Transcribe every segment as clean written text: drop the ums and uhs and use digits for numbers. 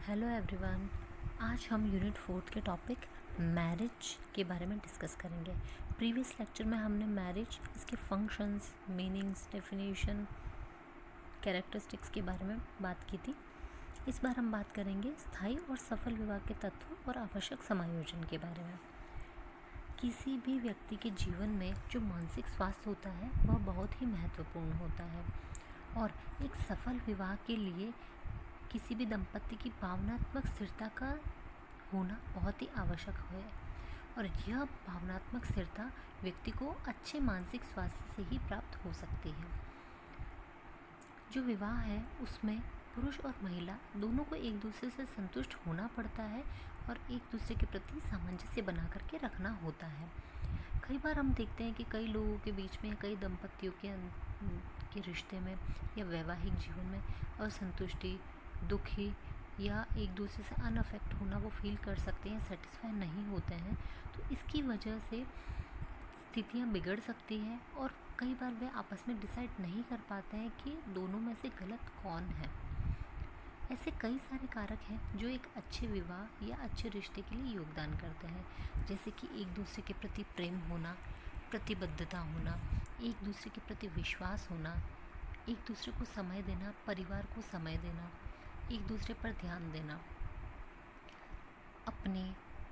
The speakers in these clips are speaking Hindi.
Hello everyone. आज हम यूनिट 4 के टॉपिक मैरिज के बारे में डिस्कस करेंगे। प्रीवियस लेक्चर में हमने मैरिज, इसके फंक्शंस, मीनिंग्स, डेफिनेशन, कैरेक्टरिस्टिक्स के बारे में बात की थी। इस बार हम बात करेंगे स्थायी और सफल विवाह के तत्व और आवश्यक समायोजन के बारे में। किसी भी व्यक्ति के जीवन में जो मानसिक स्वास्थ्य होता है वह बहुत ही महत्वपूर्ण होता है और एक सफल विवाह के लिए किसी भी दंपति की भावनात्मक स्थिरता का होना बहुत ही आवश्यक है और यह भावनात्मक स्थिरता व्यक्ति को अच्छे मानसिक स्वास्थ्य से ही प्राप्त हो सकती है। जो विवाह है उसमें पुरुष और महिला दोनों को एक दूसरे से संतुष्ट होना पड़ता है और एक दूसरे के प्रति सामंजस्य बना करके रखना होता है। कई बार हम देखते हैं कि कई लोगों के बीच में, कई दंपतियों के रिश्ते में या वैवाहिक जीवन में असंतुष्टि, दुखी या एक दूसरे से अनअफेक्ट होना वो फील कर सकते हैं, सेटिस्फाई नहीं होते हैं। तो इसकी वजह से स्थितियाँ बिगड़ सकती हैं और कई बार वे आपस में डिसाइड नहीं कर पाते हैं कि दोनों में से गलत कौन है। ऐसे कई सारे कारक हैं जो एक अच्छे विवाह या अच्छे रिश्ते के लिए योगदान करते हैं, जैसे कि एक दूसरे के प्रति प्रेम होना, प्रतिबद्धता होना, एक दूसरे के प्रति विश्वास होना, एक दूसरे को समय देना, परिवार को समय देना, एक दूसरे पर ध्यान देना, अपनी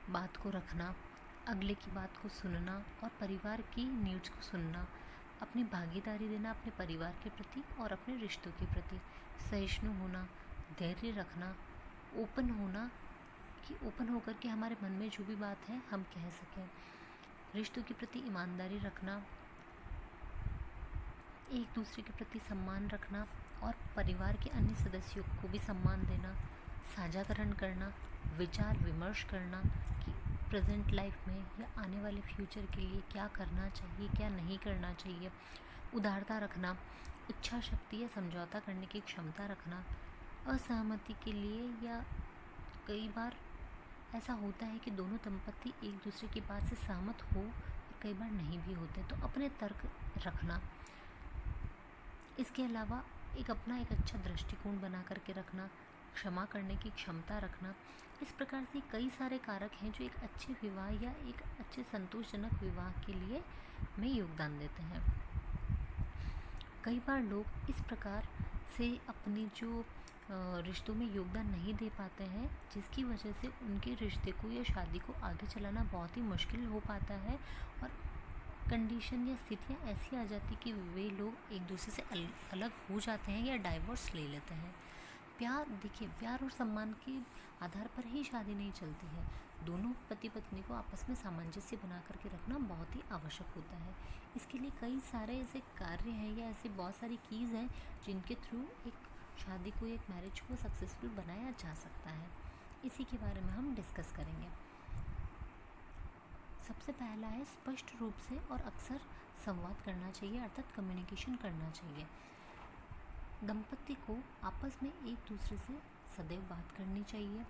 बात को रखना, अगले की बात को सुनना और परिवार की नीड्स को सुनना, अपनी भागीदारी देना अपने परिवार के प्रति और अपने रिश्तों के प्रति, सहिष्णु होना, धैर्य रखना, ओपन होना कि ओपन होकर के हमारे मन में जो भी बात है हम कह सकें, रिश्तों के प्रति ईमानदारी रखना, एक दूसरे के प्रति सम्मान रखना और परिवार के अन्य सदस्यों को भी सम्मान देना, साझाकरण करना, विचार विमर्श करना कि प्रेजेंट लाइफ में या आने वाले फ्यूचर के लिए क्या करना चाहिए, क्या नहीं करना चाहिए, उदारता रखना, इच्छा शक्ति या समझौता करने की क्षमता रखना, असहमति के लिए या कई बार ऐसा होता है कि दोनों दंपति एक दूसरे की बात से सहमत हो और कई बार नहीं भी होते, तो अपने तर्क रखना। इसके अलावा एक अच्छा दृष्टिकोण बना करके रखना, क्षमा करने की क्षमता रखना। इस प्रकार से कई सारे कारक हैं जो एक अच्छे विवाह या एक अच्छे संतोषजनक विवाह के लिए में योगदान देते हैं। कई बार लोग इस प्रकार से अपनी जो रिश्तों में योगदान नहीं दे पाते हैं, जिसकी वजह से उनके रिश्ते को या शादी को आगे चलाना बहुत ही मुश्किल हो पाता है और कंडीशन या स्थितियाँ ऐसी आ जाती कि वे लोग एक दूसरे से अलग हो जाते हैं या डाइवोर्स ले लेते हैं। प्यार और सम्मान के आधार पर ही शादी नहीं चलती है। दोनों पति पत्नी को आपस में सामंजस्य बना करके रखना बहुत ही आवश्यक होता है। इसके लिए कई सारे ऐसे कार्य हैं या ऐसे बहुत सारी कीज़ हैं जिनके थ्रू एक शादी को, एक मैरिज को सक्सेसफुल बनाया जा सकता है। इसी के बारे में हम डिस्कस करेंगे। सबसे पहला है स्पष्ट रूप से और अक्सर संवाद करना चाहिए, अर्थात कम्युनिकेशन करना चाहिए। दंपति को आपस में एक दूसरे से सदैव बात करनी चाहिए,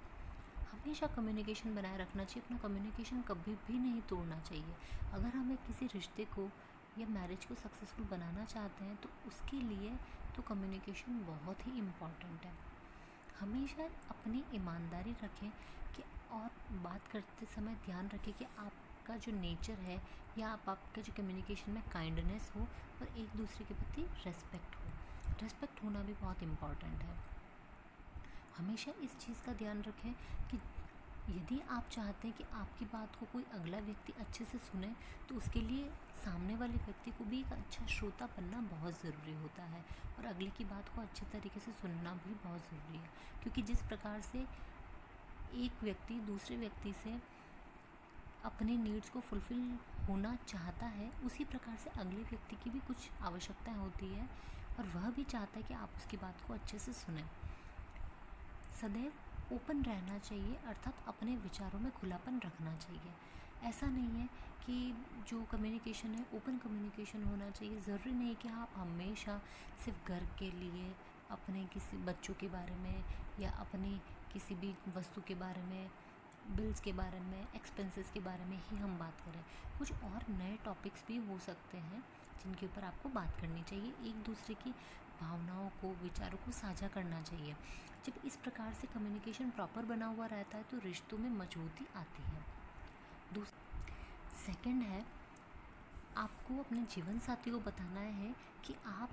हमेशा कम्युनिकेशन बनाए रखना चाहिए, अपना कम्युनिकेशन कभी भी नहीं तोड़ना चाहिए। अगर हमें किसी रिश्ते को या मैरिज को सक्सेसफुल बनाना चाहते हैं तो उसके लिए तो कम्युनिकेशन बहुत ही इम्पॉर्टेंट है। हमेशा अपनी ईमानदारी रखें कि और बात करते समय ध्यान रखें कि आपका जो नेचर है या आपका जो कम्युनिकेशन में काइंडनेस हो और एक दूसरे के प्रति रेस्पेक्ट हो। रेस्पेक्ट होना भी बहुत इम्पॉर्टेंट है। हमेशा इस चीज़ का ध्यान रखें कि यदि आप चाहते हैं कि आपकी बात को कोई अगला व्यक्ति अच्छे से सुने तो उसके लिए सामने वाले व्यक्ति को भी एक अच्छा श्रोता बनना बहुत ज़रूरी होता है और अगले की बात को अच्छे तरीके से सुनना भी बहुत ज़रूरी है, क्योंकि जिस प्रकार से एक व्यक्ति दूसरे व्यक्ति से अपने नीड्स को फुलफ़िल होना चाहता है, उसी प्रकार से अगले व्यक्ति की भी कुछ आवश्यकताएं होती है और वह भी चाहता है कि आप उसकी बात को अच्छे से सुनें। सदैव ओपन रहना चाहिए, अर्थात अपने विचारों में खुलापन रखना चाहिए। ऐसा नहीं है कि जो कम्युनिकेशन है ओपन कम्युनिकेशन होना चाहिए। ज़रूरी नहीं कि आप हमेशा सिर्फ घर के लिए अपने किसी बच्चों के बारे में या अपनी किसी भी वस्तु के बारे में, बिल्स के बारे में, एक्सपेंसेस के बारे में ही हम बात करें। कुछ और नए टॉपिक्स भी हो सकते हैं जिनके ऊपर आपको बात करनी चाहिए। एक दूसरे की भावनाओं को, विचारों को साझा करना चाहिए। जब इस प्रकार से कम्युनिकेशन प्रॉपर बना हुआ रहता है तो रिश्तों में मजबूती आती है। सेकंड है, आपको अपने जीवन साथी को बताना है कि आप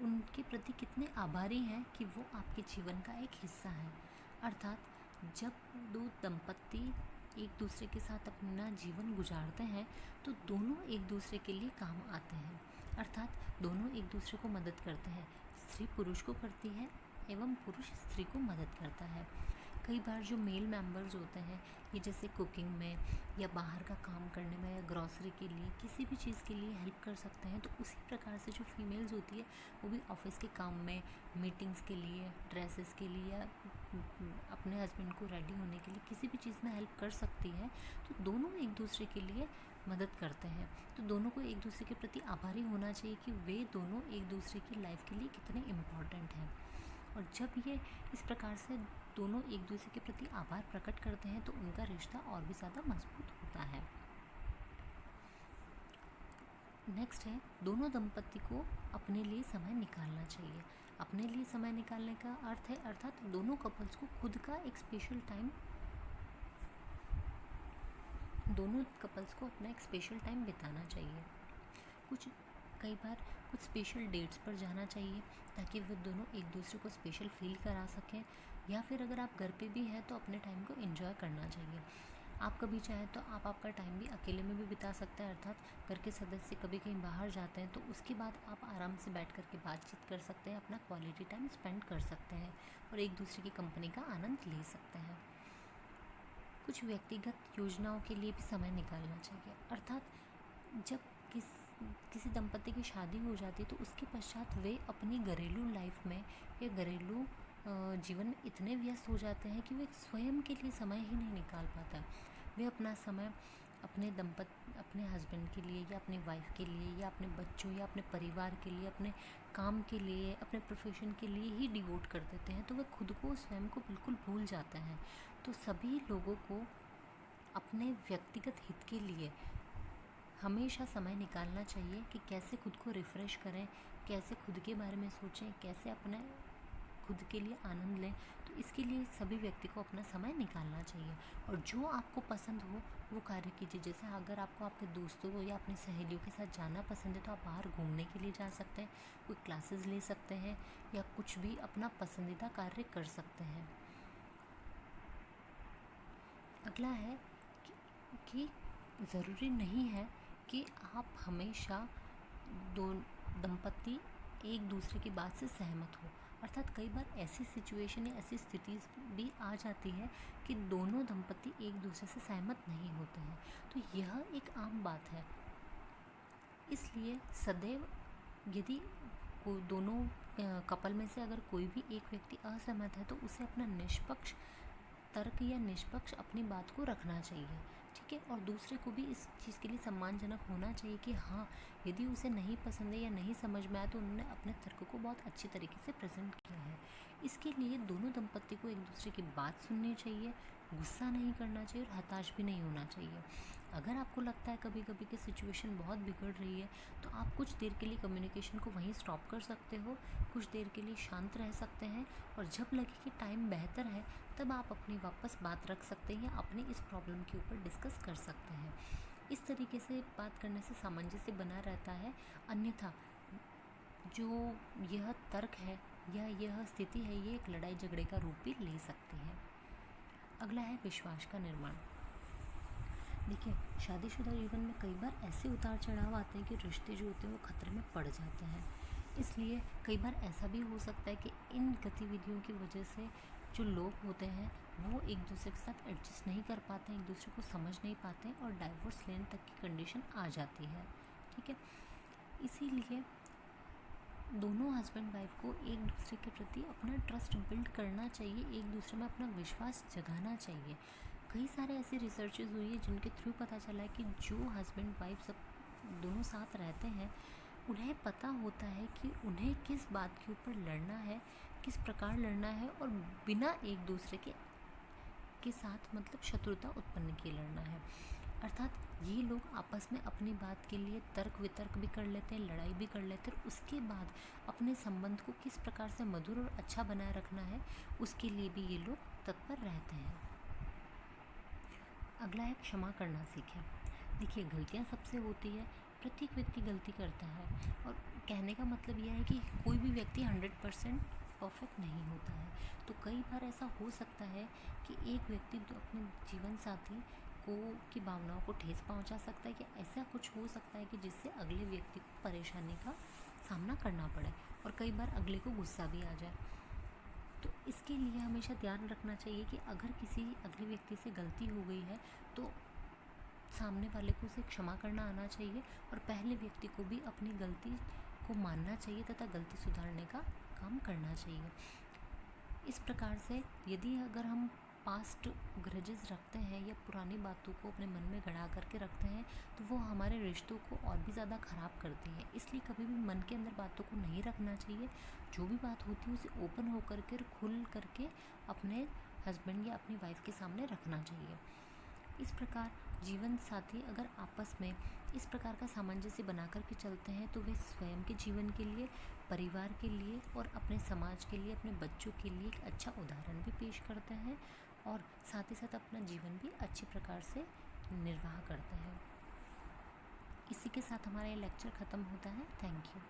उनके प्रति कितने आभारी हैं कि वो आपके जीवन का एक हिस्सा है। अर्थात जब दो दंपत्ति एक दूसरे के साथ अपना जीवन गुजारते हैं तो दोनों एक दूसरे के लिए काम आते हैं। अर्थात दोनों एक दूसरे को मदद करते हैं। स्त्री पुरुष को करती है एवं पुरुष स्त्री को मदद करता है। कई बार जो मेल मेंबर्स होते हैं, ये जैसे कुकिंग में या बाहर का काम करने में या ग्रॉसरी के लिए किसी भी चीज़ के लिए हेल्प कर सकते हैं, तो उसी प्रकार से जो फीमेल्स होती है वो भी ऑफिस के काम में, मीटिंग्स के लिए, ड्रेसेस के लिए या अपने हस्बैंड को रेडी होने के लिए किसी भी चीज़ में हेल्प कर सकती है। तो दोनों एक दूसरे के लिए मदद करते हैं। तो दोनों को एक दूसरे के प्रति आभारी होना चाहिए कि वे दोनों एक दूसरे की लाइफ के लिए कितने इम्पॉर्टेंट हैं। और जब ये इस प्रकार से दोनों एक दूसरे के प्रति आभार प्रकट करते हैं तो उनका रिश्ता और भी ज़्यादा मजबूत होता है। नेक्स्ट है, दोनों दंपत्ति को अपने लिए समय निकालना चाहिए। अपने लिए समय निकालने का अर्थ है अर्थात दोनों कपल्स को खुद का एक स्पेशल टाइम, दोनों कपल्स को अपना एक स्पेशल टाइम बिताना चाहिए। कई बार कुछ स्पेशल डेट्स पर जाना चाहिए ताकि वे दोनों एक दूसरे को स्पेशल फील करा सकें। या फिर अगर आप घर पे भी हैं तो अपने टाइम को एंजॉय करना चाहिए। आप कभी चाहें तो आप आपका टाइम भी अकेले में भी बिता सकते हैं। अर्थात घर के सदस्य कभी कहीं बाहर जाते हैं तो उसके बाद आप आराम से बैठ कर के बातचीत कर सकते हैं, अपना क्वालिटी टाइम स्पेंड कर सकते हैं और एक दूसरे की कंपनी का आनंद ले सकते हैं। कुछ व्यक्तिगत योजनाओं के लिए भी समय निकालना चाहिए। अर्थात जब किसी दंपत्ति की शादी हो जाती है तो उसके पश्चात वे अपनी घरेलू लाइफ में या घरेलू जीवन में इतने व्यस्त हो जाते हैं कि वे स्वयं के लिए समय ही नहीं निकाल पाता। वे अपना समय अपने हस्बैंड के लिए या अपनी वाइफ के लिए या अपने बच्चों या अपने परिवार के लिए, अपने काम के लिए, अपने प्रोफेशन के लिए ही डिवोट कर देते हैं। तो वे खुद को, स्वयं को बिल्कुल भूल जाते हैं। तो सभी लोगों को अपने व्यक्तिगत हित के लिए हमेशा समय निकालना चाहिए कि कैसे खुद को रिफ़्रेश करें, कैसे खुद के बारे में सोचें, कैसे अपने खुद के लिए आनंद लें। तो इसके लिए सभी व्यक्ति को अपना समय निकालना चाहिए और जो आपको पसंद हो वो कार्य कीजिए। जैसे अगर आपको आपके दोस्तों को या अपनी सहेलियों के साथ जाना पसंद है तो आप बाहर घूमने के लिए जा सकते हैं, कोई क्लासेस ले सकते हैं या कुछ भी अपना पसंदीदा कार्य कर सकते हैं। अगला है कि ज़रूरी नहीं है कि आप हमेशा दो दंपत्ति एक दूसरे की बात से सहमत हो। अर्थात कई बार ऐसी सिचुएशन या ऐसी स्थिति भी आ जाती है कि दोनों दंपत्ति एक दूसरे से सहमत नहीं होते हैं। तो यह एक आम बात है। इसलिए सदैव यदि दोनों कपल में से अगर कोई भी एक व्यक्ति असहमत है तो उसे अपना निष्पक्ष तर्क या निष्पक्ष अपनी बात को रखना चाहिए, ठीक है। और दूसरे को भी इस चीज़ के लिए सम्मानजनक होना चाहिए कि हाँ, यदि उसे नहीं पसंद है या नहीं समझ में आया तो उन्होंने अपने तर्क को बहुत अच्छी तरीके से प्रेजेंट किया है। इसके लिए दोनों दंपत्ति को एक दूसरे की बात सुननी चाहिए, गुस्सा नहीं करना चाहिए और हताश भी नहीं होना चाहिए। अगर आपको लगता है कभी कभी कि सिचुएशन बहुत बिगड़ रही है तो आप कुछ देर के लिए कम्युनिकेशन को वहीं स्टॉप कर सकते हो, कुछ देर के लिए शांत रह सकते हैं और जब लगे कि टाइम बेहतर है तब आप अपनी वापस बात रख सकते हैं या अपनी इस प्रॉब्लम के ऊपर डिस्कस कर सकते हैं। इस तरीके से बात करने से सामंजस्य बना रहता है। अन्यथा जो यह तर्क है या यह स्थिति है ये एक लड़ाई झगड़े का रूप भी ले सकती है। अगला है विश्वास का निर्माण। देखिए, शादीशुदा जीवन में कई बार ऐसे उतार चढ़ाव आते हैं कि रिश्ते जो होते हैं वो खतरे में पड़ जाते हैं। इसलिए कई बार ऐसा भी हो सकता है कि इन गतिविधियों की वजह से जो लोग होते हैं वो एक दूसरे के साथ एडजस्ट नहीं कर पाते हैं, एक दूसरे को समझ नहीं पाते हैं और डाइवोर्स लेने तक की कंडीशन आ जाती है, ठीक है। इसीलिए दोनों हस्बैंड वाइफ को एक दूसरे के प्रति अपना ट्रस्ट बिल्ड करना चाहिए, एक दूसरे में अपना विश्वास जगाना चाहिए। कई सारे ऐसे रिसर्चेज हुई है जिनके थ्रू पता चला है कि जो हस्बैंड वाइफ सब दोनों साथ रहते हैं उन्हें पता होता है कि उन्हें किस बात के ऊपर लड़ना है, किस प्रकार लड़ना है और बिना एक दूसरे के साथ मतलब शत्रुता उत्पन्न किए लड़ना है। अर्थात ये लोग आपस में अपनी बात के लिए तर्क वितर्क भी कर लेते हैं, लड़ाई भी कर लेते हैं, और उसके बाद अपने संबंध को किस प्रकार से मधुर और अच्छा बनाए रखना है उसके लिए भी ये लोग तत्पर रहते हैं। अगला है क्षमा करना सीखें। देखिए, गलतियाँ सबसे होती है, प्रत्येक व्यक्ति गलती करता है, और कहने का मतलब यह है कि कोई भी व्यक्ति 100% परफेक्ट नहीं होता है। तो कई बार ऐसा हो सकता है कि एक व्यक्ति तो अपने जीवन साथी को की भावनाओं को ठेस पहुंचा सकता है, कि ऐसा कुछ हो सकता है कि जिससे अगले व्यक्ति को परेशानी का सामना करना पड़े, और कई बार अगले को गुस्सा भी आ जाए। तो इसके लिए हमेशा ध्यान रखना चाहिए कि अगर किसी अगले व्यक्ति से गलती हो गई है तो सामने वाले को उसे क्षमा करना आना चाहिए, और पहले व्यक्ति को भी अपनी गलती को मानना चाहिए तथा गलती सुधारने का काम करना चाहिए। इस प्रकार से यदि अगर हम पास्ट ग्रजेस रखते हैं या पुरानी बातों को अपने मन में गड़ा करके रखते हैं तो वो हमारे रिश्तों को और भी ज़्यादा ख़राब करती हैं। इसलिए कभी भी मन के अंदर बातों को नहीं रखना चाहिए। जो भी बात होती है उसे ओपन होकर के, खुल करके अपने हस्बैंड या अपनी वाइफ के सामने रखना चाहिए। इस प्रकार जीवन साथी अगर आपस में इस प्रकार का सामंजस्य बना कर के चलते हैं तो वे स्वयं के जीवन के लिए, परिवार के लिए और अपने समाज के लिए, अपने बच्चों के लिए एक अच्छा उदाहरण भी पेश करते हैं, और साथ ही साथ अपना जीवन भी अच्छी प्रकार से निर्वाह करते हैं। इसी के साथ हमारा ये लेक्चर ख़त्म होता है। Thank you.